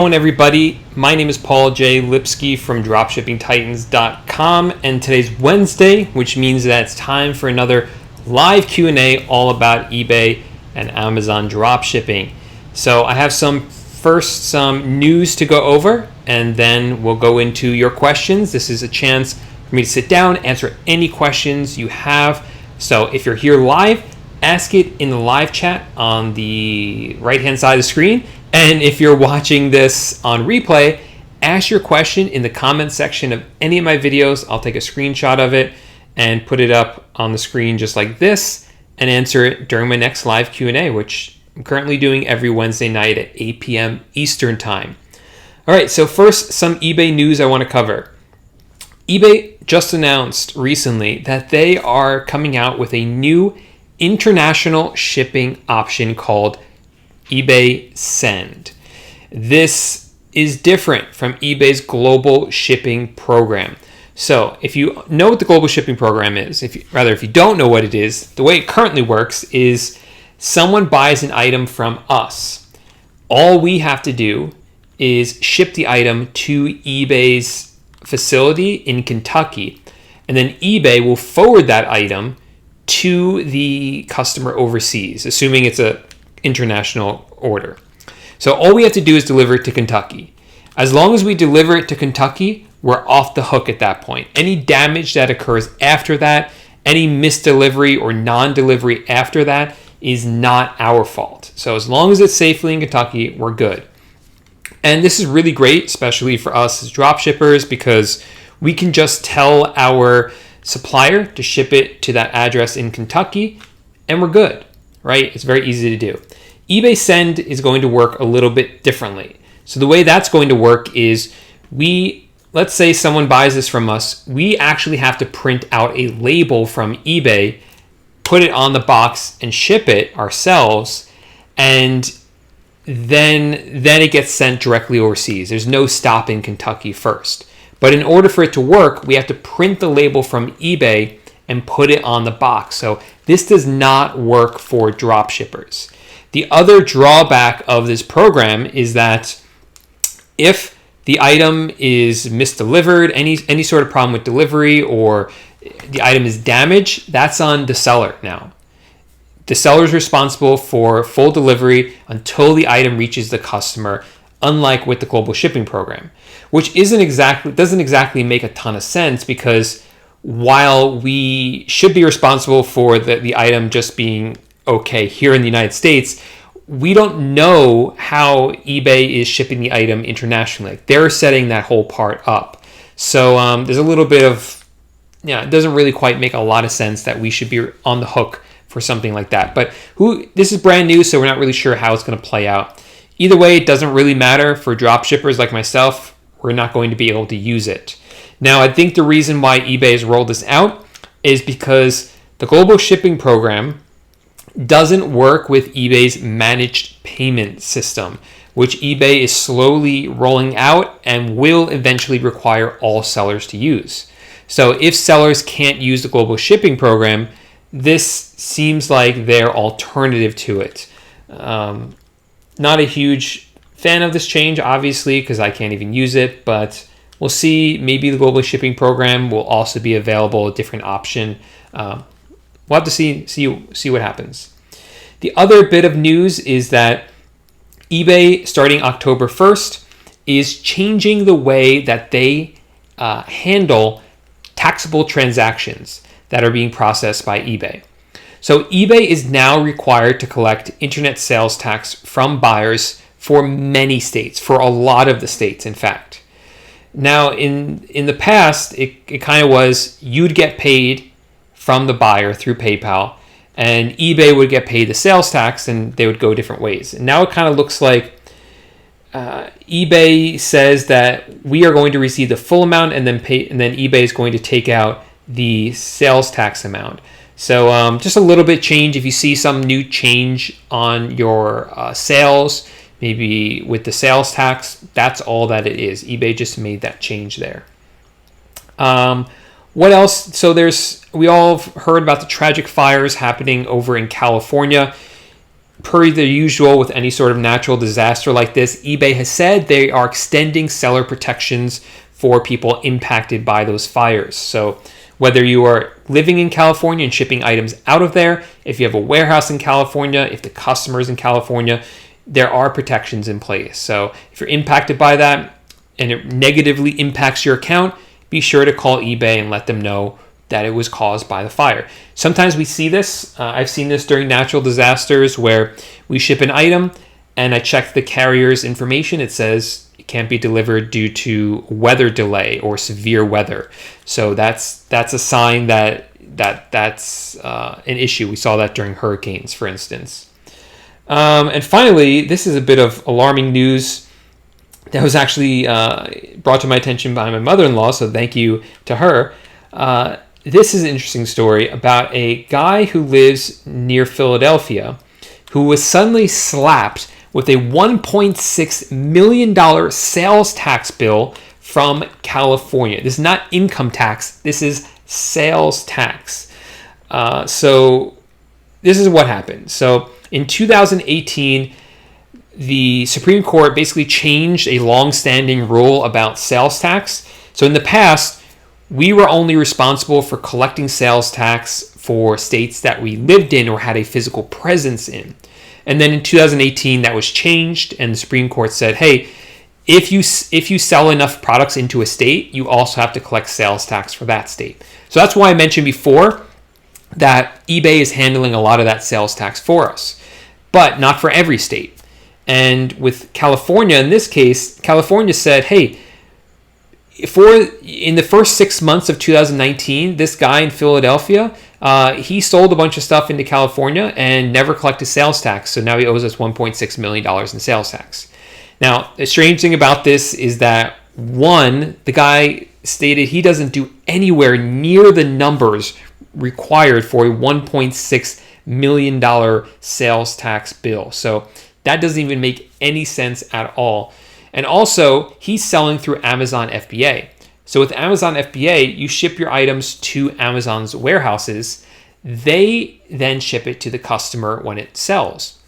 Hello everybody, my name is Paul J. Lipsky from dropshippingtitans.com, and today's Wednesday, which means that it's time for another live Q&A all about eBay and Amazon dropshipping. So I have some news to go over, and then we'll go into your questions. This is a chance for me to sit down, answer any questions you have. So if you're here live, ask it in the live chat on the right-hand side of the screen. And if you're watching this on replay, ask your question in the comment section of any of my videos. I'll take a screenshot of it and put it up on the screen just like this and answer it during my next live Q&A, which I'm currently doing every Wednesday night at 8 p.m. Eastern Time. All right, so first, some eBay news I want to cover. eBay just announced recently that they are coming out with a new international shipping option called eBay Send. This is different from eBay's global shipping program. So if you know what the global shipping program is, if you don't know what it is, the way it currently works is someone buys an item from us. All we have to do is ship the item to eBay's facility in Kentucky, and then eBay will forward that item to the customer overseas, assuming it's a international order. So all we have to do is deliver it to Kentucky. As long as we deliver it to Kentucky, we're off the hook at that point. Any damage that occurs after that, any misdelivery or non-delivery after that is not our fault. So as long as it's safely in Kentucky, we're good. And this is really great, especially for us as drop shippers, because we can just tell our supplier to ship it to that address in Kentucky and we're good. Right? It's very easy to do. eBay Send is going to work a little bit differently. So the way that's going to work is let's say someone buys this from us, we actually have to print out a label from eBay, put it on the box and ship it ourselves, and then it gets sent directly overseas. There's no stop in Kentucky first. But in order for it to work, we have to print the label from eBay and put it on the box. So this does not work for drop shippers. The other drawback of this program is that if the item is misdelivered, any sort of problem with delivery, or the item is damaged, that's on the seller now. The seller is responsible for full delivery until the item reaches the customer, unlike with the global shipping program, which doesn't exactly make a ton of sense, because while we should be responsible for the item just being okay here in the United States, we don't know how eBay is shipping the item internationally. They're setting that whole part up. So there's a little bit of, it doesn't really quite make a lot of sense that we should be on the hook for something like that. But this is brand new, so we're not really sure how it's going to play out. Either way, it doesn't really matter for drop shippers like myself. We're not going to be able to use it. Now, I think the reason why eBay has rolled this out is because the global shipping program doesn't work with eBay's managed payment system, which eBay is slowly rolling out and will eventually require all sellers to use. So if sellers can't use the global shipping program, this seems like their alternative to it. Not a huge fan of this change, obviously, because I can't even use it, but we'll see. Maybe the global shipping program will also be available, a different option. We'll have to see what happens. The other bit of news is that eBay, starting October 1st, is changing the way that they handle taxable transactions that are being processed by eBay. So eBay is now required to collect internet sales tax from buyers for many states, for a lot of the states, in fact. Now, in the past, it kind of was you'd get paid from the buyer through PayPal, and eBay would get paid the sales tax, and they would go different ways. And now it kind of looks like eBay says that we are going to receive the full amount, and then eBay is going to take out the sales tax amount. So just a little bit change. If you see some new change on your sales, maybe with the sales tax, that's all that it is. eBay just made that change there. What else? So we all have heard about the tragic fires happening over in California. per the usual with any sort of natural disaster like this, eBay has said they are extending seller protections for people impacted by those fires. So whether you are living in California and shipping items out of there, if you have a warehouse in California, if the customer is in California, there are protections in place. So if you're impacted by that and it negatively impacts your account, be sure to call eBay and let them know that it was caused by the fire. Sometimes we see this. I've seen this during natural disasters where we ship an item and I check the carrier's information. It says it can't be delivered due to weather delay or severe weather. So that's a sign that's an issue. We saw that during hurricanes, for instance. And finally, this is a bit of alarming news that was actually brought to my attention by my mother-in-law, so thank you to her. This is an interesting story about a guy who lives near Philadelphia who was suddenly slapped with a $1.6 million sales tax bill from California. This is not income tax. This is sales tax. So this is what happened. So in 2018, the Supreme Court basically changed a long-standing rule about sales tax. So in the past, we were only responsible for collecting sales tax for states that we lived in or had a physical presence in. And then in 2018, that was changed, and the Supreme Court said, hey, if you sell enough products into a state, you also have to collect sales tax for that state. So that's why I mentioned before that eBay is handling a lot of that sales tax for us, but not for every state. And with California, in this case, California said, hey, in the first 6 months of 2019, this guy in Philadelphia, he sold a bunch of stuff into California and never collected sales tax. So now he owes us $1.6 million in sales tax. Now, the strange thing about this is that, one, the guy stated he doesn't do anywhere near the numbers required for a $1.6 million sales tax bill. So that doesn't even make any sense at all. And also, he's selling through Amazon FBA. So with Amazon FBA, you ship your items to Amazon's warehouses. They then ship it to the customer when it sells.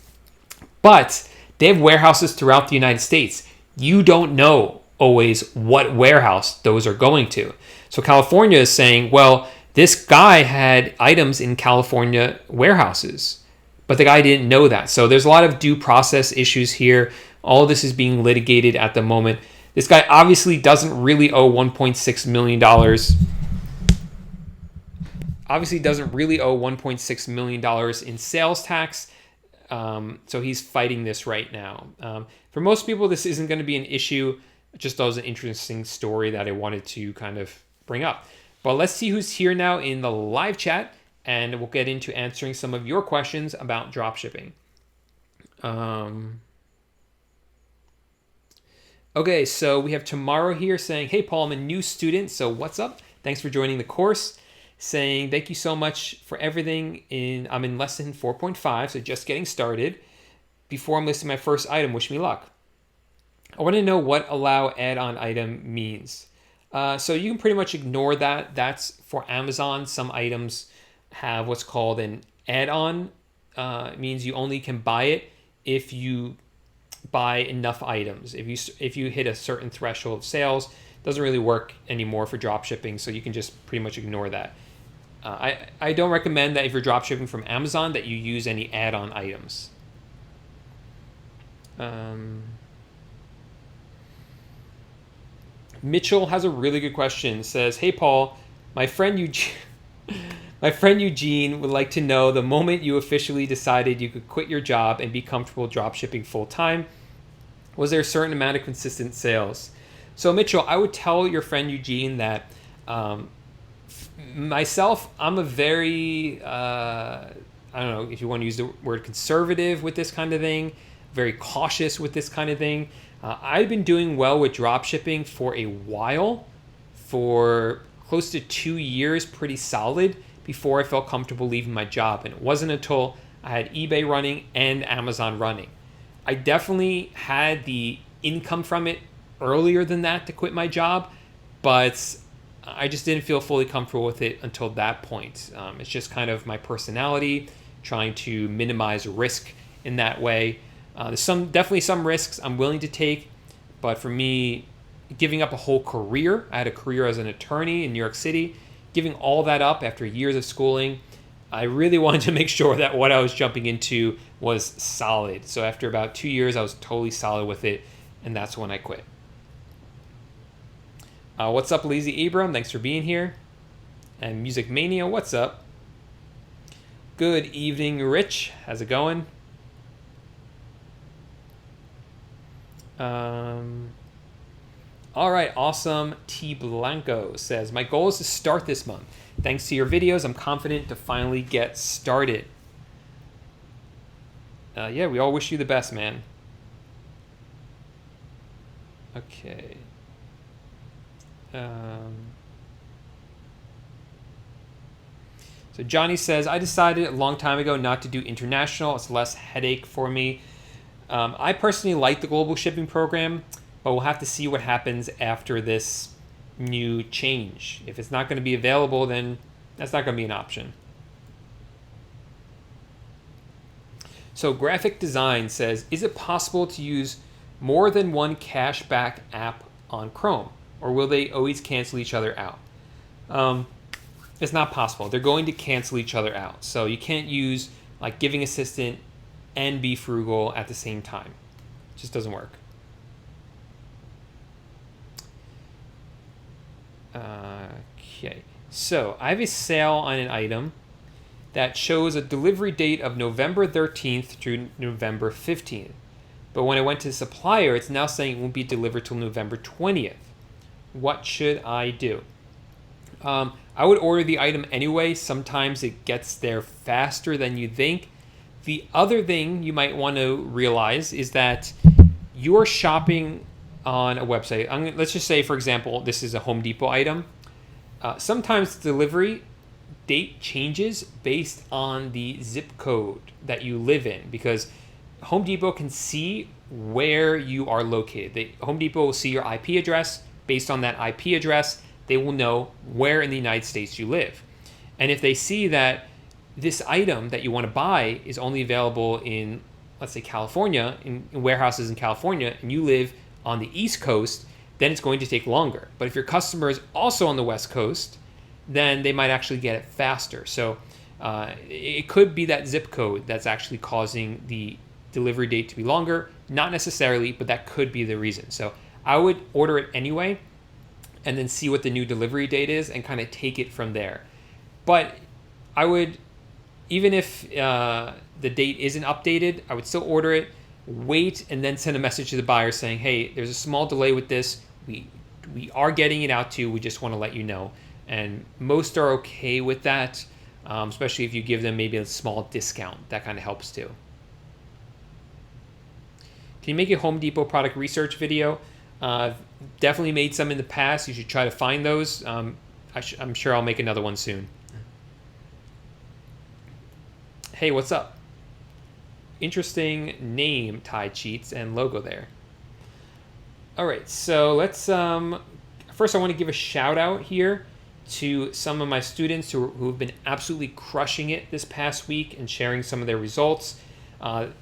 But they have warehouses throughout the United States. You don't know always what warehouse those are going to. So California is saying, well, this guy had items in California warehouses, but the guy didn't know that. So there's a lot of due process issues here. All of this is being litigated at the moment. This guy obviously doesn't really owe $1.6 million. Obviously doesn't really owe $1.6 million in sales tax. So he's fighting this right now. For most people, this isn't going to be an issue. It just was an interesting story that I wanted to kind of bring up. But let's see who's here now in the live chat, and we'll get into answering some of your questions about dropshipping. Okay, so we have Tomorrow here saying, hey, Paul, I'm a new student, so what's up? Thanks for joining the course. Saying, thank you so much for everything. I'm in lesson 4.5, so just getting started. Before I'm listing my first item, wish me luck. I want to know what allow add-on item means. So you can pretty much ignore that. That's for Amazon. Some items have what's called an add-on. It means you only can buy it if you buy enough items. If you hit a certain threshold of sales, it doesn't really work anymore for drop shipping, so you can just pretty much ignore that. I don't recommend that if you're drop shipping from Amazon that you use any add-on items. Mitchell has a really good question. It says, hey Paul, my friend Eugene would like to know the moment you officially decided you could quit your job and be comfortable drop shipping full time, was there a certain amount of consistent sales? So Mitchell, I would tell your friend Eugene that myself, I'm a very, I don't know if you want to use the word conservative with this kind of thing, very cautious with this kind of thing. I've been doing well with drop shipping for a while, for close to 2 years, pretty solid, before I felt comfortable leaving my job. And it wasn't until I had eBay running and Amazon running. I definitely had the income from it earlier than that to quit my job, but I just didn't feel fully comfortable with it until that point. It's just kind of my personality, trying to minimize risk in that way. There's definitely some risks I'm willing to take, but for me, giving up a whole career, I had a career as an attorney in New York City, giving all that up after years of schooling, I really wanted to make sure that what I was jumping into was solid. So after about 2 years, I was totally solid with it, and that's when I quit. What's up, Lazy Abram? Thanks for being here. And Music Mania, what's up? Good evening, Rich. How's it going? All right, awesome. T Blanco says, my goal is to start this month. Thanks to your videos, I'm confident to finally get started. Yeah, we all wish you the best, man. Okay. So Johnny says, I decided a long time ago not to do international. It's less headache for me. I personally like the global shipping program, but we'll have to see what happens after this new change. If it's not going to be available, then that's not going to be an option. So Graphic Design says, is it possible to use more than one cashback app on Chrome, or will they always cancel each other out? It's not possible. They're going to cancel each other out. So you can't use like Giving Assistant and Be Frugal at the same time. It just doesn't work. Okay, so I have a sale on an item that shows a delivery date of November 13th through November 15th. But when I went to the supplier, it's now saying it won't be delivered till November 20th. What should I do? I would order the item anyway. Sometimes it gets there faster than you think. The other thing you might want to realize is that you're shopping on a website. Let's just say, for example, this is a Home Depot item. Sometimes delivery date changes based on the zip code that you live in, because Home Depot can see where you are located. Home Depot will see your IP address. Based on that IP address, they will know where in the United States you live. And if they see that this item that you want to buy is only available in, let's say, California, in warehouses in California, and you live on the East Coast, then it's going to take longer. But if your customer is also on the West Coast, then they might actually get it faster. So it could be that zip code that's actually causing the delivery date to be longer. Not necessarily, but that could be the reason. So I would order it anyway and then see what the new delivery date is and kind of take it from there. But I would, even if the date isn't updated, I would still order it, wait, and then send a message to the buyer saying, hey, there's a small delay with this. We are getting it out to you. We just want to let you know. And most are okay with that, especially if you give them maybe a small discount. That kind of helps too. Can you make a Home Depot product research video? Definitely made some in the past. You should try to find those. I'm sure I'll make another one soon. Hey, what's up? Interesting name, Tide Cheats, and logo there. All right, so let's, first I want to give a shout out here to some of my students who have been absolutely crushing it this past week and sharing some of their results.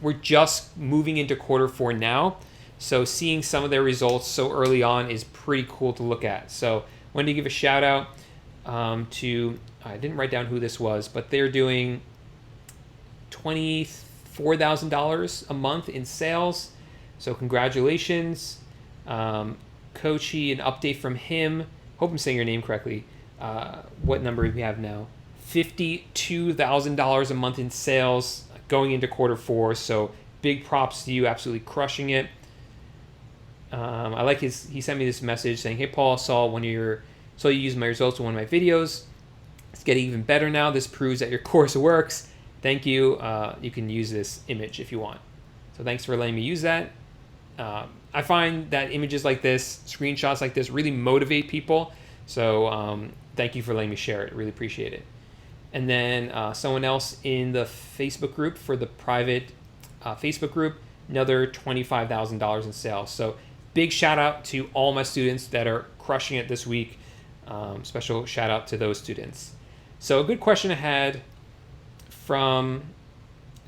We're just moving into Q4 now, so seeing some of their results so early on is pretty cool to look at. So I wanted to give a shout out to, I didn't write down who this was, but they're doing $24,000 a month in sales. So congratulations. Kochi, an update from him. Hope I'm saying your name correctly. What number do we have now? $52,000 a month in sales going into Q4. So big props to you, absolutely crushing it. I like he sent me this message saying, hey Paul, saw you used my results in one of my videos. It's getting even better now. This proves that your course works. Thank you. You can use this image if you want. So thanks for letting me use that. I find that images like this, screenshots like this, really motivate people. So thank you for letting me share it. Really appreciate it. And then someone else in the Facebook group, for the private Facebook group, another $25,000 in sales. So big shout out to all my students that are crushing it this week. Special shout out to those students. So a good question I had from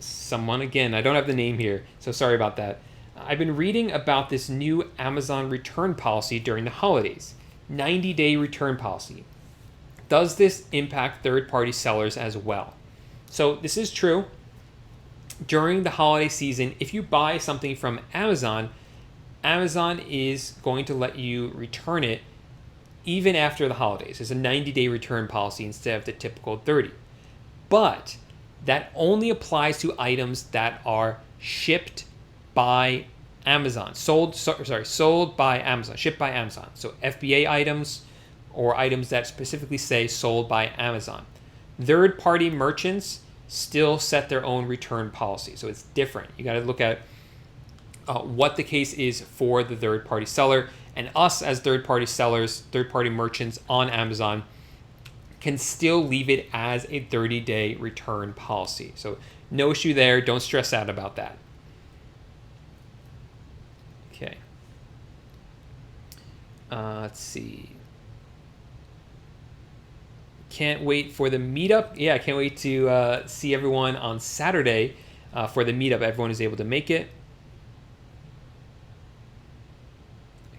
someone, again, I don't have the name here, so sorry about that. I've been reading about this new Amazon return policy during the holidays. 90-day return policy. Does this impact third-party sellers as well? So this is true. During the holiday season, if you buy something from Amazon, Amazon is going to let you return it even after the holidays. It's a 90-day return policy instead of the typical 30. But that only applies to items that are shipped by Amazon, sold by Amazon, shipped by Amazon. So FBA items or items that specifically say sold by Amazon. Third-party merchants still set their own return policy. So it's different. You got to look at what the case is for the third-party seller, and us as third-party sellers, third-party merchants on Amazon can still leave it as a 30-day return policy. So no issue there. Don't stress out about that. Okay. Let's see. Can't wait for the meetup. Yeah, I can't wait to see everyone on Saturday for the meetup. Everyone is able to make it.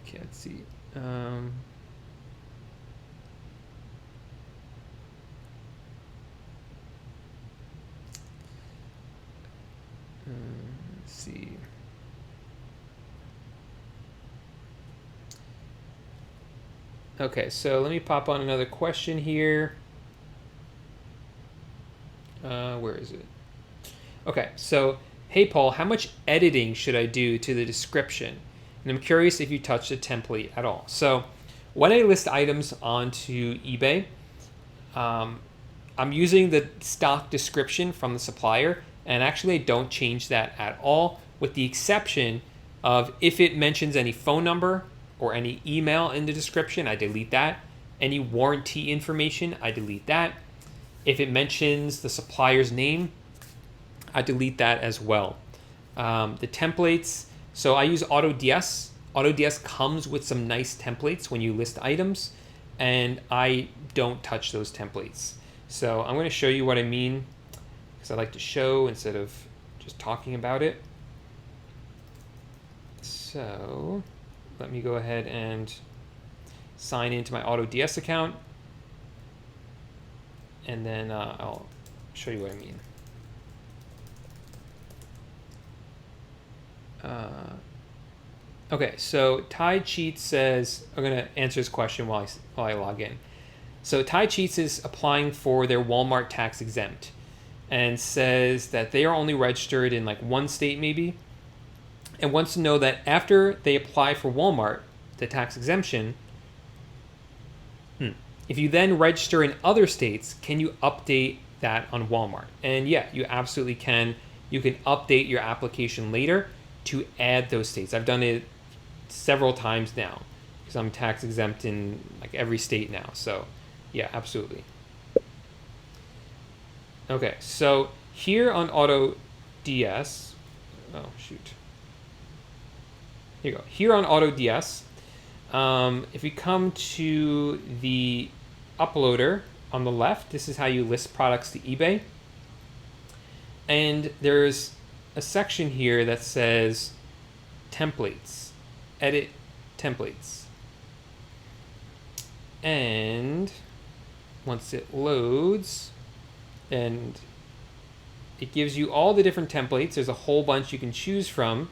Okay, let's see. Let's see. Okay, so let me pop on another question here. Where is it? Okay, so, hey Paul, how much editing should I do to the description? And I'm curious if you touched the template at all. So, when I list items onto eBay, I'm using the stock description from the supplier, and actually I don't change that at all, with the exception of if it mentions any phone number or any email in the description, I delete that. Any warranty information, I delete that. If it mentions the supplier's name, I delete that as well. The templates, so I use AutoDS. AutoDS comes with some nice templates when you list items, and I don't touch those templates. So I'm going to show you what I mean, because I like to show instead of just talking about it. So let me go ahead and sign into my AutoDS account, and then I'll show you what I mean. Okay, so Ty Cheats says, I'm going to answer his question while I log in. So Ty Cheats is applying for their Walmart tax exempt and says that they are only registered in like one state maybe, and wants to know that after they apply for Walmart, the tax exemption, if you then register in other states, can you update that on Walmart? And yeah, you absolutely can. You can update your application later to add those states. I've done it several times now because I'm tax exempt in like every state now. So yeah, absolutely. Okay, so here on AutoDS, oh shoot. Here you go. Here on AutoDS, if we come to the uploader on the left, this is how you list products to eBay. And there's a section here that says templates, edit templates. And once it loads, and it gives you all the different templates. There's a whole bunch you can choose from.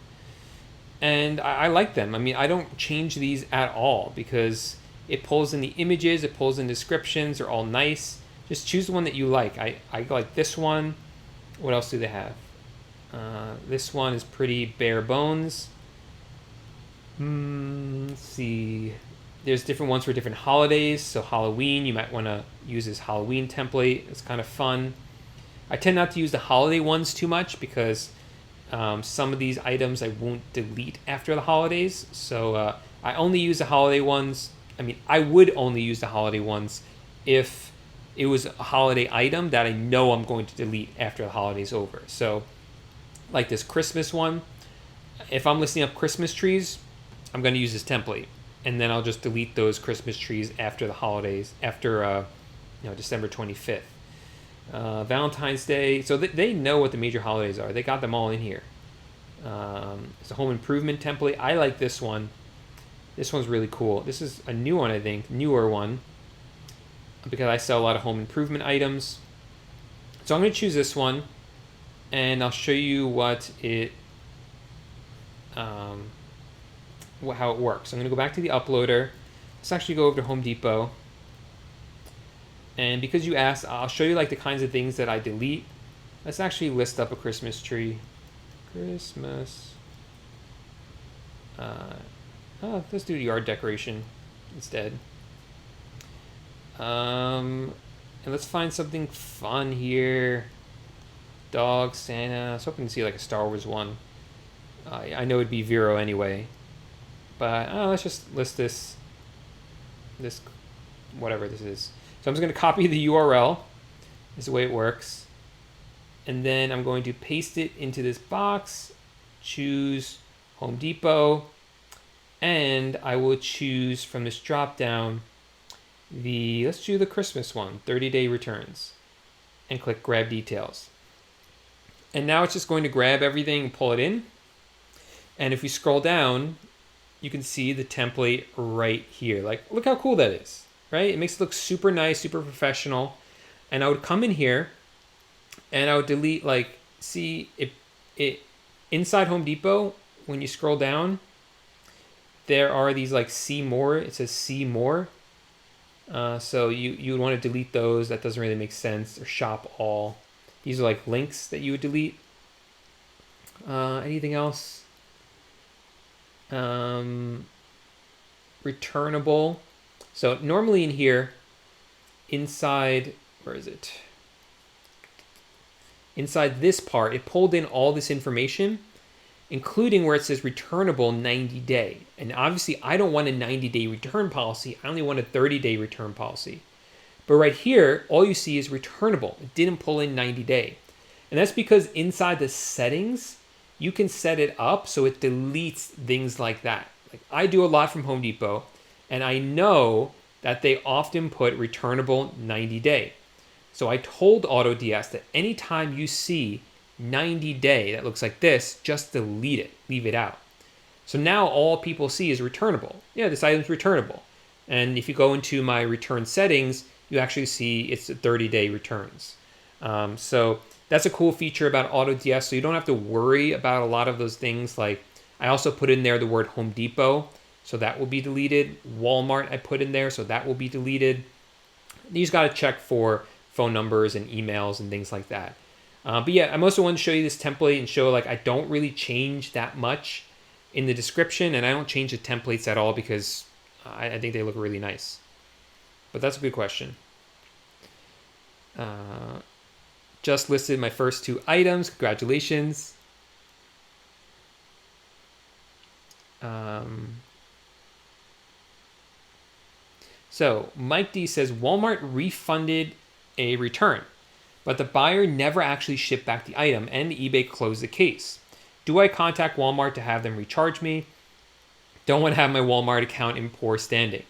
And I like them. I mean, I don't change these at all because it pulls in the images, it pulls in descriptions, they're all nice. Just choose the one that you like. I like this one. What else do they have? This one is pretty bare bones. Let's see. There's different ones for different holidays. So Halloween, you might want to use this Halloween template. It's kind of fun. I tend not to use the holiday ones too much because some of these items I won't delete after the holidays. So I only use the holiday ones. I mean, I would only use the holiday ones if it was a holiday item that I know I'm going to delete after the holiday's over. So like this Christmas one, if I'm listing up Christmas trees, I'm going to use this template. And then I'll just delete those Christmas trees after the holidays, after December 25th. Valentine's Day. So they know what the major holidays are. They got them all in here. It's a home improvement template. I like this one. This one's really cool. This is a new one, I think, newer one, because I sell a lot of home improvement items. So I'm going to choose this one, and I'll show you what it, how it works. I'm going to go back to the uploader. Let's actually go over to Home Depot. And because you asked, I'll show you like the kinds of things that I delete. Let's actually list up a Christmas tree. Christmas. Let's do yard decoration instead. And let's find something fun here. Dog, Santa. I was hoping to see like a Star Wars one. I know it'd be Vero anyway. But let's just list this, whatever this is. So I'm just going to copy the URL. This is the way it works. And then I'm going to paste it into this box, choose Home Depot, and I will choose from this drop down let's do the Christmas one, 30-day returns, and click grab details. And now it's just going to grab everything and pull it in. And if we scroll down, you can see the template right here. Like, look how cool that is, right? It makes it look super nice, super professional. And I would come in here and I would delete, like, see it inside Home Depot, when you scroll down, there are these like see more. It says see more. So you would want to delete those. That doesn't really make sense. Or shop all. These are like links that you would delete. Anything else? Returnable. So normally in here, inside, where is it? Inside this part, it pulled in all this information, including where it says returnable 90 day. And obviously I don't want a 90-day return policy. I only want a 30-day return policy. But right here, all you see is returnable. It didn't pull in 90 day. And that's because inside the settings, you can set it up so it deletes things like that. Like I do a lot from Home Depot, and I know that they often put returnable 90 day. So I told AutoDS that anytime you see 90 day that looks like this, just delete it, leave it out. So now all people see is returnable. Yeah, this item's returnable. And if you go into my return settings, you actually see it's 30-day returns. So that's a cool feature about AutoDS. So you don't have to worry about a lot of those things. Like I also put in there the word Home Depot, so that will be deleted. Walmart I put in there, so that will be deleted. You just got to check for phone numbers and emails and things like that. But yeah, I'm also wanting to show you this template and show like I don't really change that much in the description, and I don't change the templates at all because I think they look really nice. But that's a good question. Just listed my first 2 items. Congratulations. So Mike D says Walmart refunded a return, but the buyer never actually shipped back the item and eBay closed the case. Do I contact Walmart to have them recharge me? Don't want to have my Walmart account in poor standing.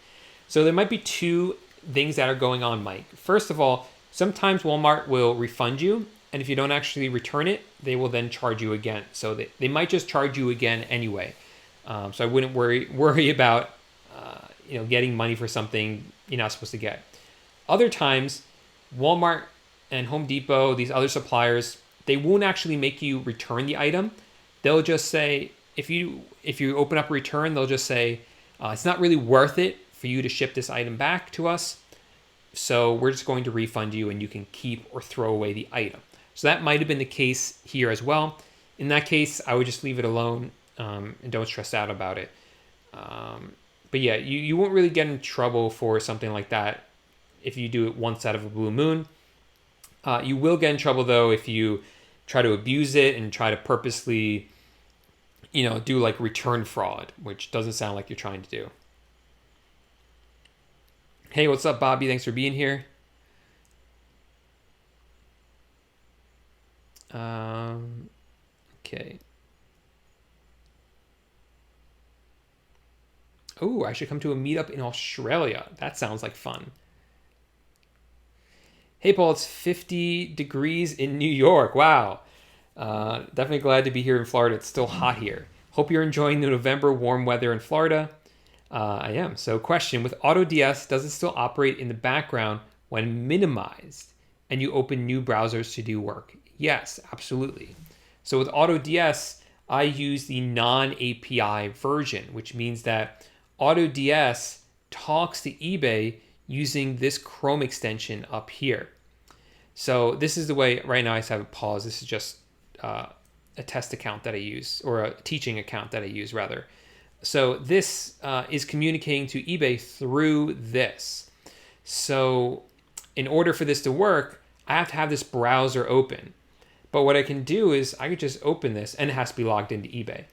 So there might be 2 things that are going on, Mike. First of all, sometimes Walmart will refund you, and if you don't actually return it, they will then charge you again. So they might just charge you again anyway. So I wouldn't worry about getting money for something you're not supposed to get. Other times, Walmart and Home Depot, these other suppliers, they won't actually make you return the item. They'll just say, if you open up a return, they'll just say, it's not really worth it for you to ship this item back to us, so we're just going to refund you and you can keep or throw away the item. So that might have been the case here as well. In that case, I would just leave it alone and don't stress out about it. But yeah, you won't really get in trouble for something like that if you do it once out of a blue moon. You will get in trouble though if you try to abuse it and try to purposely, do like return fraud, which doesn't sound like you're trying to do. Hey, what's up, Bobby? Thanks for being here. Okay. Oh, I should come to a meetup in Australia. That sounds like fun. Hey, Paul, it's 50 degrees in New York. Wow. Definitely glad to be here in Florida. It's still hot here. Hope you're enjoying the November warm weather in Florida. I am. So, question, with AutoDS, does it still operate in the background when minimized and you open new browsers to do work? Yes, absolutely. So, with AutoDS, I use the non API version, which means that AutoDS talks to eBay using this Chrome extension up here. So this is the way, right now I just have it paused. This is just a test account that I use, or a teaching account that I use rather. So this is communicating to eBay through this. So in order for this to work, I have to have this browser open. But what I can do is I could just open this, and it has to be logged into eBay.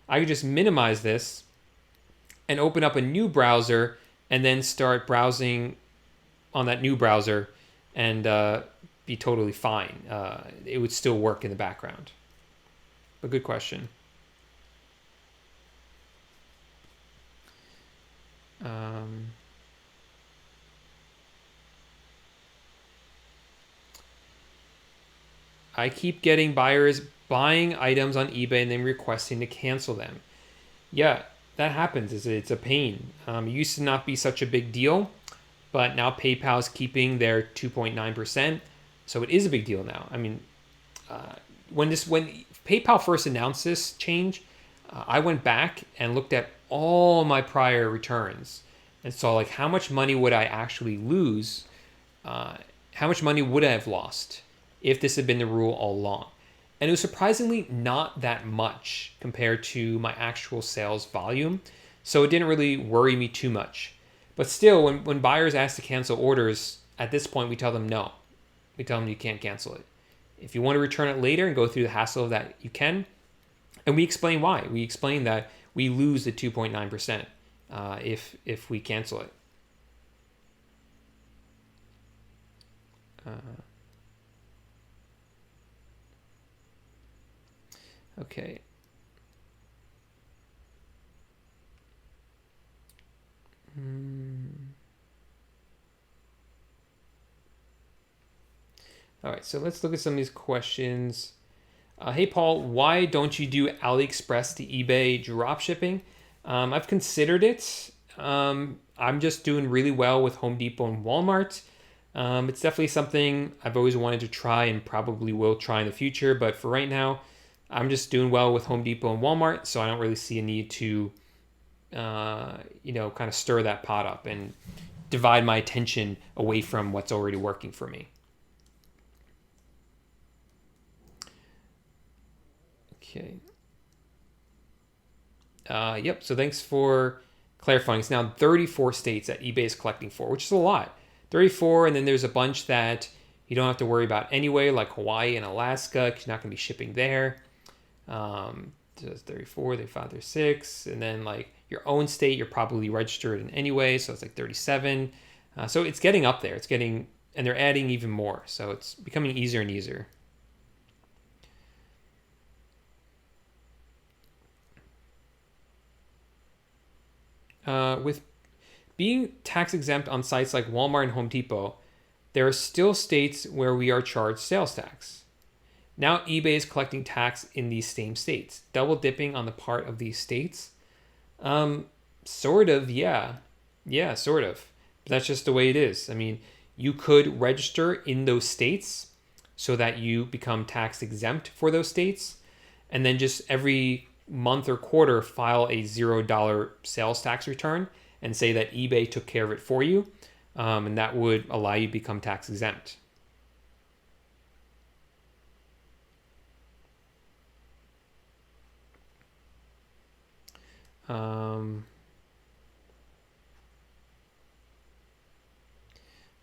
I could just minimize this and open up a new browser and then start browsing on that new browser and be totally fine. It would still work in the background. But good question. I keep getting buyers buying items on eBay and then requesting to cancel them. Yeah, that happens. It's a pain. It used to not be such a big deal, but now PayPal's keeping their 2.9%, so it is a big deal now. I mean, when PayPal first announced this change, I went back and looked at all my prior returns and saw like how much money would I actually lose, how much money would I have lost if this had been the rule all along. And it was surprisingly not that much compared to my actual sales volume. So it didn't really worry me too much. But still, when buyers ask to cancel orders, at this point we tell them no. We tell them you can't cancel it. If you want to return it later and go through the hassle of that, you can. And we explain why. We explain that we lose the 2.9% if we cancel it. Okay. All right, so let's look at some of these questions. Hey, Paul, why don't you do AliExpress to eBay dropshipping? I've considered it. I'm just doing really well with Home Depot and Walmart. It's definitely something I've always wanted to try and probably will try in the future. But for right now, I'm just doing well with Home Depot and Walmart, so I don't really see a need to, kind of stir that pot up and divide my attention away from what's already working for me. Okay. Yep. So thanks for clarifying. It's now 34 states that eBay is collecting for, which is a lot. 34, and then there's a bunch that you don't have to worry about anyway, like Hawaii and Alaska, because you're not going to be shipping there. So it's 34, 35, 36, and then like your own state, you're probably registered in anyway, so it's like 37. So it's getting up there. And they're adding even more, so it's becoming easier and easier. With being tax exempt on sites like Walmart and Home Depot, there are still states where we are charged sales tax. Now eBay is collecting tax in these same states, double dipping on the part of these states. Sort of, yeah. Yeah, sort of. But that's just the way it is. I mean, you could register in those states so that you become tax exempt for those states, and then just every month or quarter file a $0 sales tax return and say that eBay took care of it for you, and that would allow you to become tax exempt.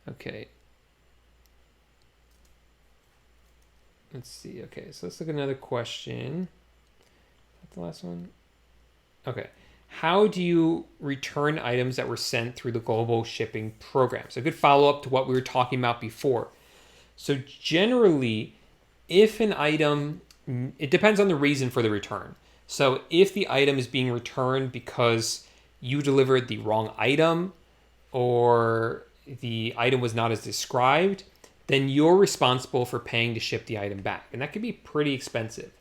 Okay. Let's see. Okay, so let's look at another question. That's the last one. Okay. How do you return items that were sent through the global shipping program? So a good follow-up to what we were talking about before. So generally, if an item, it depends on the reason for the return. So if the item is being returned because you delivered the wrong item or the item was not as described, then you're responsible for paying to ship the item back. And that could be pretty expensive.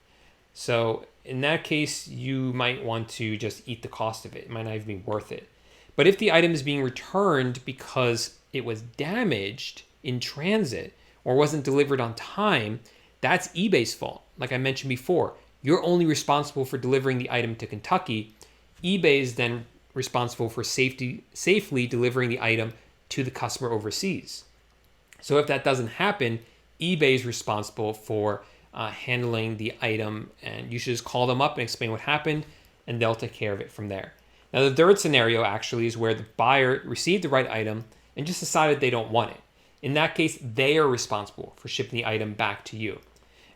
So in that case, you might want to just eat the cost of it. It might not even be worth it. But if the item is being returned because it was damaged in transit or wasn't delivered on time, that's eBay's fault. Like I mentioned before, you're only responsible for delivering the item to Kentucky. eBay is then responsible for safely delivering the item to the customer overseas. So if that doesn't happen, eBay is responsible for handling the item, and you should just call them up and explain what happened, and they'll take care of it from there. Now, the third scenario actually is where the buyer received the right item and just decided they don't want it. In that case, they are responsible for shipping the item back to you.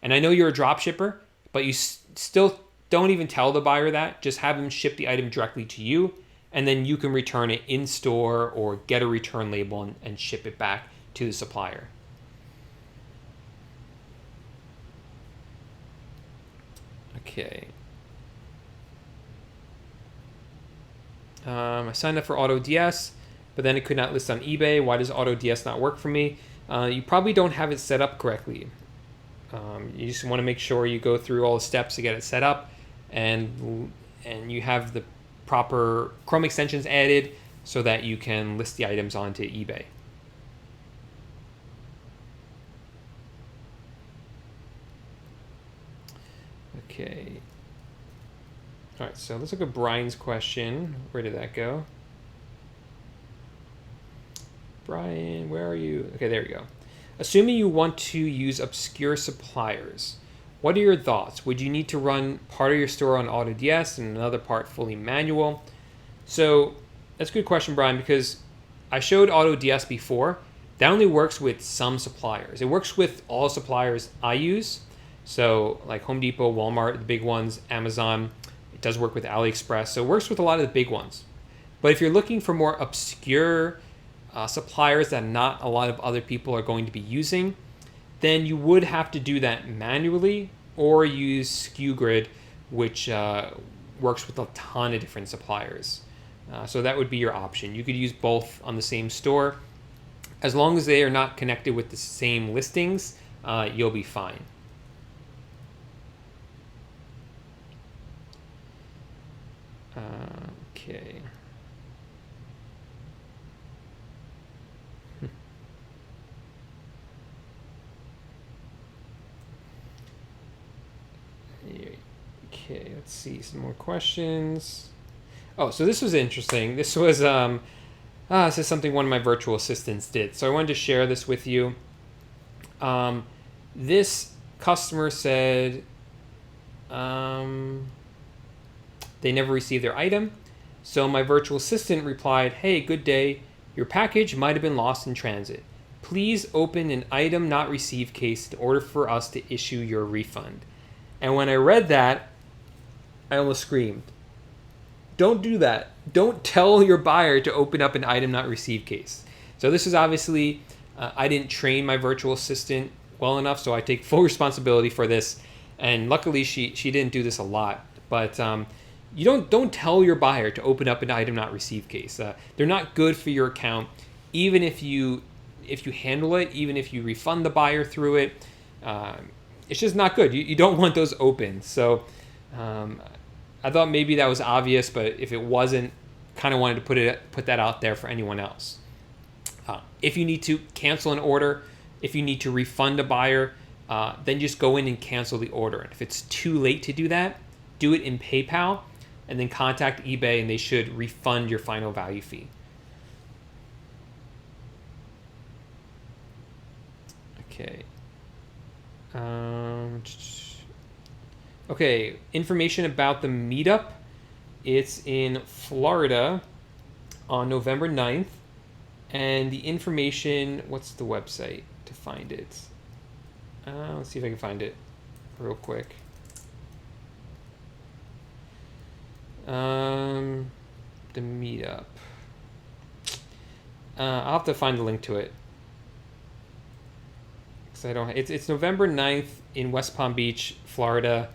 And I know you're a drop shipper, but you still don't even tell the buyer that. Just have them ship the item directly to you, and then you can return it in store or get a return label and ship it back to the supplier. Okay. I signed up for AutoDS, but then it could not list on eBay. Why does AutoDS not work for me? You probably don't have it set up correctly. You just want to make sure you go through all the steps to get it set up, and you have the proper Chrome extensions added so that you can list the items onto eBay. Okay. All right, so let's look at Brian's question. Where did that go? Brian, where are you? Okay, there we go. Assuming you want to use obscure suppliers, what are your thoughts? Would you need to run part of your store on AutoDS and another part fully manual? So that's a good question, Brian, because I showed AutoDS before. That only works with some suppliers. It works with all suppliers I use. So like Home Depot, Walmart, the big ones, Amazon. It does work with AliExpress. So it works with a lot of the big ones. But if you're looking for more obscure suppliers that not a lot of other people are going to be using, then you would have to do that manually or use SKU Grid, which works with a ton of different suppliers. So that would be your option. You could use both on the same store. As long as they are not connected with the same listings, you'll be fine. Okay. Okay, let's see some more questions. Oh, so this was interesting. This was this is something one of my virtual assistants did. So I wanted to share this with you. This customer said they never received their item. So my virtual assistant replied, "Hey, good day. Your package might have been lost in transit. Please open an item not received case in order for us to issue your refund." And when I read that, I almost screamed. Don't do that. Don't tell your buyer to open up an item not received case. So this is obviously, I didn't train my virtual assistant well enough, so I take full responsibility for this. And luckily, she didn't do this a lot. But you don't tell your buyer to open up an item not received case. They're not good for your account. Even if you handle it, even if you refund the buyer through it, it's just not good. You don't want those open. So I thought maybe that was obvious, but if it wasn't, kind of wanted to put that out there for anyone else. If you need to cancel an order, if you need to refund a buyer, then just go in and cancel the order. And if it's too late to do that, do it in PayPal, and then contact eBay, and they should refund your final value fee. Okay. Okay, information about the meetup. It's in Florida on November 9th. And the information, what's the website to find it? Let's see if I can find it real quick. The meetup. I'll have to find the link to it. I don't. It's November 9th in West Palm Beach, Florida.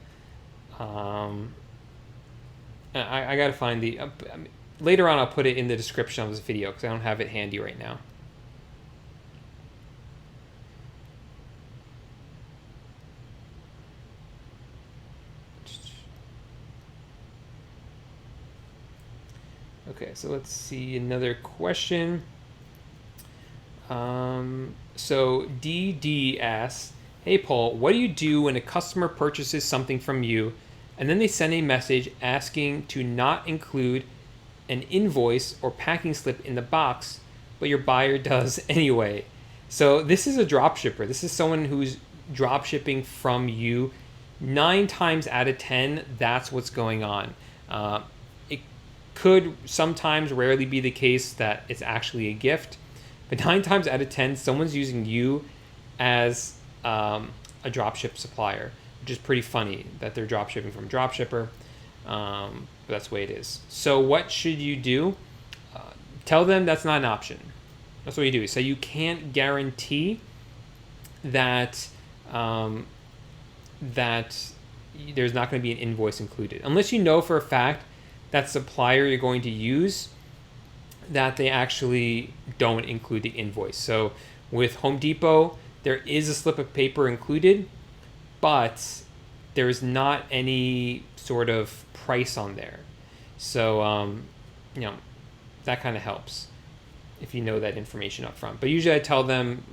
I gotta find the. Later on, I'll put it in the description of this video because I don't have it handy right now. so let's see another question. So DD asks, hey Paul, what do you do when a customer purchases something from you and then they send a message asking to not include an invoice or packing slip in the box, but your buyer does anyway? So this is a drop shipper. This is someone who's drop shipping from you. 9 times out of 10, that's what's going on. It could sometimes, rarely be the case that it's actually a gift, but 9 times out of 10, someone's using you as a dropship supplier, which is pretty funny that they're drop shipping from a drop shipper. But that's the way it is. So what should you do? Tell them that's not an option. That's what you do. So you can't guarantee that that there's not going to be an invoice included, unless you know for a fact that supplier you're going to use, that they actually don't include the invoice. So with Home Depot, there is a slip of paper included, but there's not any sort of price on there. So, that kind of helps if you know that information up front. But usually I tell them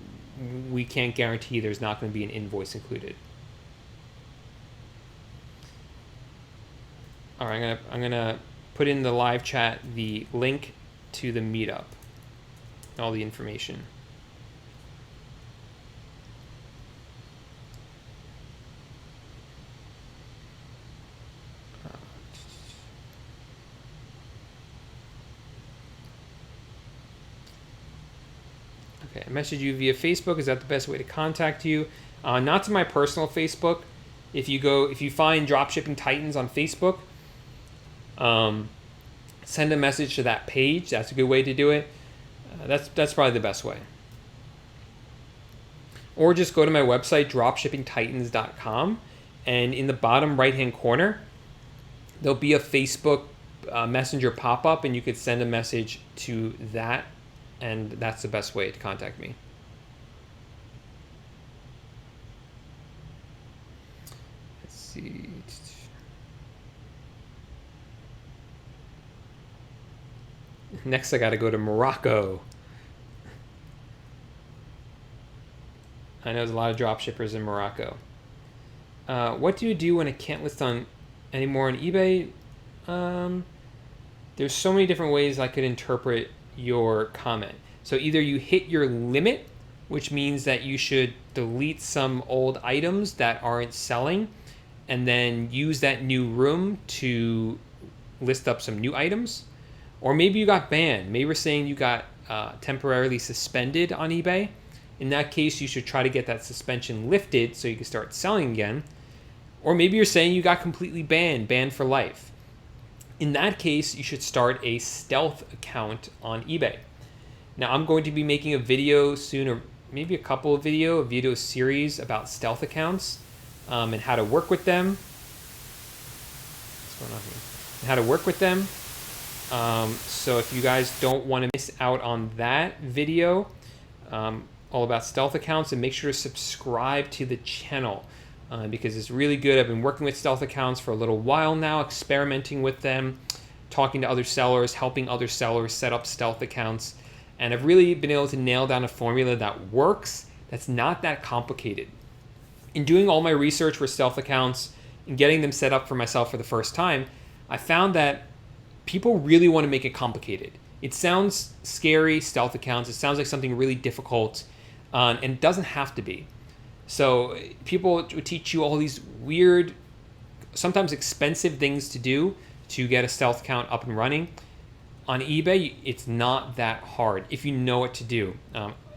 we can't guarantee there's not going to be an invoice included. All right, I'm gonna put in the live chat the link to the meetup, all the information. Okay, I messaged you via Facebook. Is that the best way to contact you? Not to my personal Facebook. If you find Dropshipping Titans on Facebook, send a message to that page. That's a good way to do it. That's probably the best way. Or just go to my website, dropshippingtitans.com, and in the bottom right-hand corner, there'll be a Facebook Messenger pop-up, and you could send a message to that, and that's the best way to contact me. Let's see. Next, I got to go to Morocco. I know there's a lot of drop shippers in Morocco. What do you do when I can't list on anymore on eBay? There's so many different ways I could interpret your comment. So either you hit your limit, which means that you should delete some old items that aren't selling, and then use that new room to list up some new items. Or maybe you got banned. Maybe we're saying you got temporarily suspended on eBay. In that case, you should try to get that suspension lifted so you can start selling again. Or maybe you're saying you got completely banned for life. In that case, you should start a stealth account on eBay. Now, I'm going to be making a video soon, or maybe a couple of a video series about stealth accounts and how to work with them. What's going on here? And how to work with them. So if you guys don't want to miss out on that video, all about stealth accounts, and make sure to subscribe to the channel because it's really good. I've been working with stealth accounts for a little while now, experimenting with them, talking to other sellers, helping other sellers set up stealth accounts. And I've really been able to nail down a formula that works, that's not that complicated. In doing all my research for stealth accounts and getting them set up for myself for the first time, I found that people really want to make it complicated. It sounds scary, stealth accounts. It sounds like something really difficult, and it doesn't have to be. So people would teach you all these weird, sometimes expensive things to do to get a stealth account up and running. On eBay, it's not that hard if you know what to do.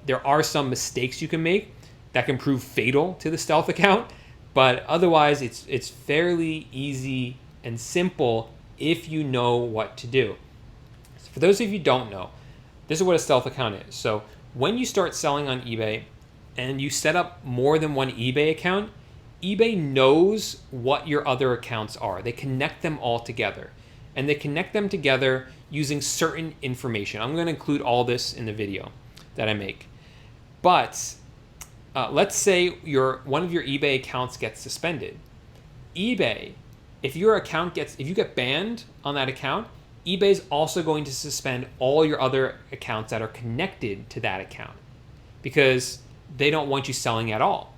There are some mistakes you can make that can prove fatal to the stealth account, but otherwise it's fairly easy and simple if you know what to do. So for those of you who don't know, this is what a stealth account is. So when you start selling on eBay and you set up more than one eBay account, eBay knows what your other accounts are. They connect them all together, and they connect them together using certain information. I'm going to include all this in the video that I make. But let's say one of your eBay accounts gets suspended. eBay, if you get banned on that account, eBay is also going to suspend all your other accounts that are connected to that account because they don't want you selling at all.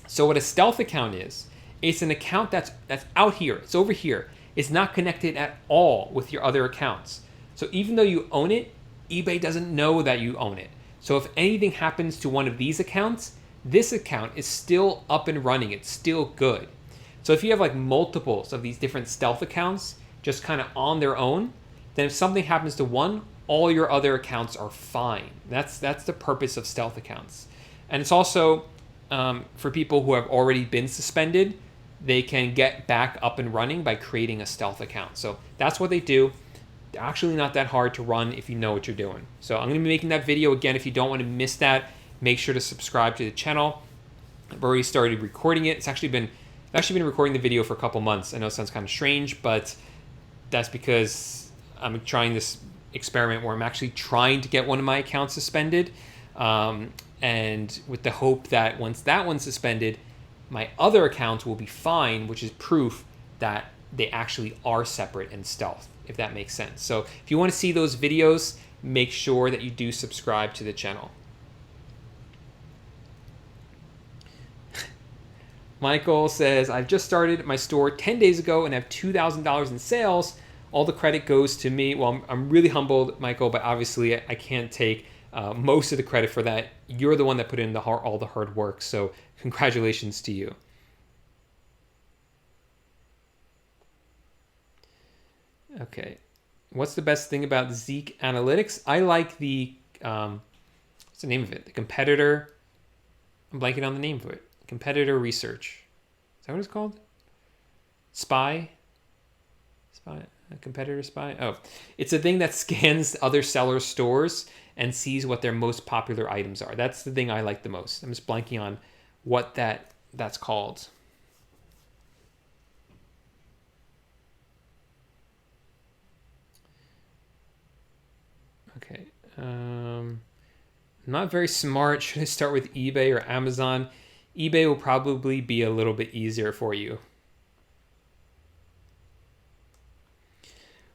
So what a stealth account is, it's an account that's out here. It's over here. It's not connected at all with your other accounts. So even though you own it, eBay doesn't know that you own it. So if anything happens to one of these accounts, this account is still up and running. It's still good. So if you have like multiples of these different stealth accounts just kind of on their own, then if something happens to one, all your other accounts are fine. That's the purpose of stealth accounts. And it's also for people who have already been suspended, they can get back up and running by creating a stealth account. So that's what they do. They're actually not that hard to run if you know what you're doing. So I'm going to be making that video again. If you don't want to miss that, make sure to subscribe to the channel. I've already started recording it. I've actually been recording the video for a couple months. I know it sounds kind of strange, but that's because I'm trying this experiment where I'm actually trying to get one of my accounts suspended. And with the hope that once that one's suspended, my other accounts will be fine, which is proof that they actually are separate and stealth, if that makes sense. So if you want to see those videos, make sure that you do subscribe to the channel. Michael says, I've just started my store 10 days ago and have $2,000 in sales. All the credit goes to me. Well, I'm really humbled, Michael, but obviously I can't take most of the credit for that. You're the one that put in all the hard work. So congratulations to you. Okay. What's the best thing about Zeek Analytics? I like the, what's the name of it? The competitor. I'm blanking on the name of it. Competitor research. Is that what it's called? Spy? Competitor spy? Oh, it's a thing that scans other sellers' stores and sees what their most popular items are. That's the thing I like the most. I'm just blanking on what that's called. Okay. Not very smart. Should I start with eBay or Amazon? eBay will probably be a little bit easier for you.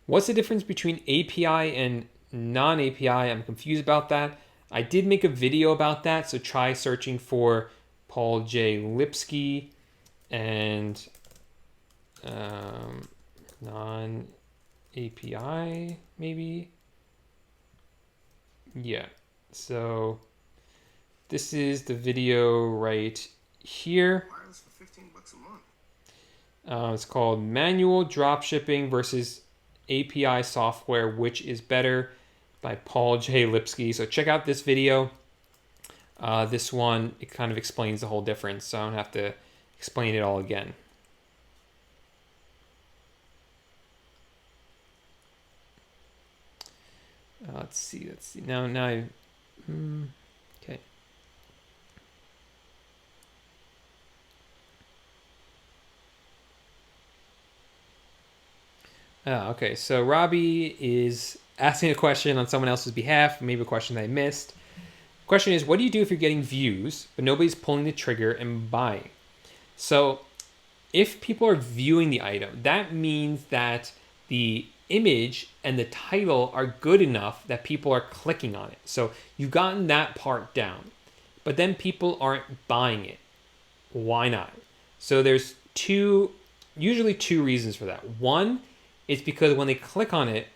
What's the difference between API and non-API? I'm confused about that. I did make a video about that, so try searching for Paul J. Lipsky and non-API, maybe. Yeah, so this is the video right here. Wireless for $15 a month. It's called Manual Dropshipping versus API Software, which is better, by Paul J. Lipsky. So check out this video. This one, it kind of explains the whole difference, so I don't have to explain it all again. Let's see. Now, okay. Okay, so Robbie is asking a question on someone else's behalf, maybe a question that I missed. The question is, what do you do if you're getting views, but nobody's pulling the trigger and buying? So if people are viewing the item, that means that the image and the title are good enough that people are clicking on it. So you've gotten that part down, but then people aren't buying it. Why not? So there's usually two reasons for that. One, it's because when they click on it,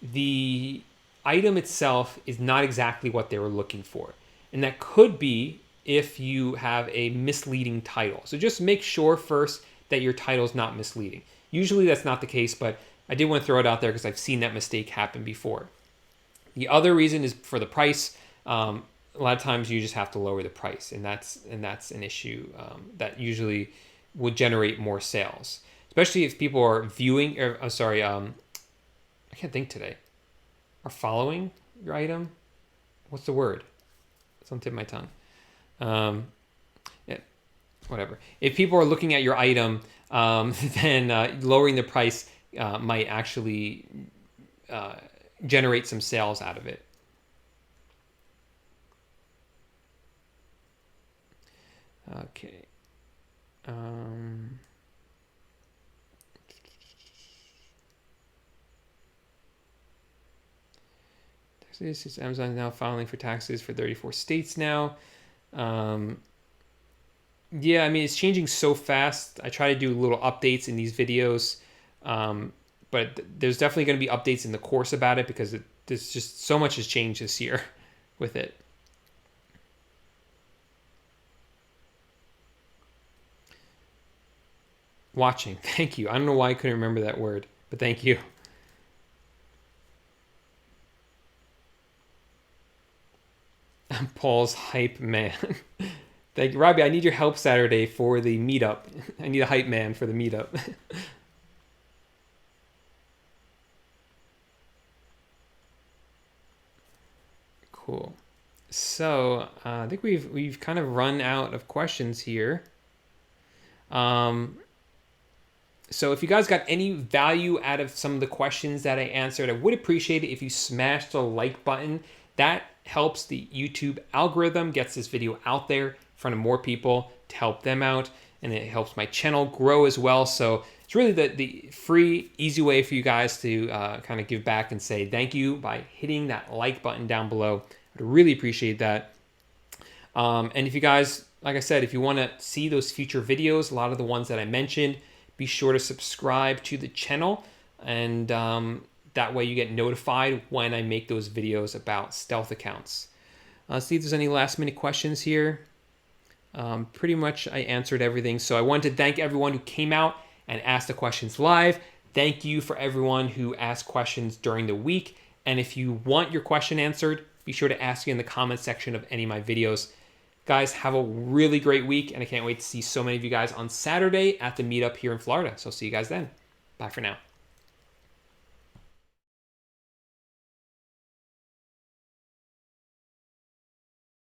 the item itself is not exactly what they were looking for. And that could be if you have a misleading title. So just make sure first that your title is not misleading. Usually that's not the case, but I did want to throw it out there because I've seen that mistake happen before. The other reason is for the price. A lot of times you just have to lower the price, and that's an issue that usually would generate more sales. Especially if people are viewing, I can't think today. Are following your item? What's the word? It's on the tip of my tongue. Yeah, whatever. If people are looking at your item, then lowering the price might actually generate some sales out of it. Okay. taxes. Amazon is now filing for taxes for 34 states now. Yeah, I mean, it's changing so fast. I try to do little updates in these videos, but there's definitely going to be updates in the course about it because there's just so much has changed this year with it. Watching. Thank you. I don't know why I couldn't remember that word, but thank you. I'm Paul's hype man. Thank you, Robbie. I need your help Saturday for the meetup. I need a hype man for the meetup. Cool. So I think we've kind of run out of questions here. So if you guys got any value out of some of the questions that I answered, I would appreciate it if you smashed the like button. That helps the YouTube algorithm, gets this video out there in front of more people to help them out, and it helps my channel grow as well. So it's really the free, easy way for you guys to kind of give back and say thank you by hitting that like button down below. I'd really appreciate that. And if you guys, like I said, if you want to see those future videos, a lot of the ones that I mentioned, be sure to subscribe to the channel, and that way you get notified when I make those videos about stealth accounts. Let's see if there's any last minute questions here. Pretty much I answered everything. So I wanted to thank everyone who came out and asked the questions live. Thank you for everyone who asked questions during the week. And if you want your question answered, be sure to ask it in the comment section of any of my videos. Guys, have a really great week, and I can't wait to see so many of you guys on Saturday at the meetup here in Florida. So see you guys then. Bye for now.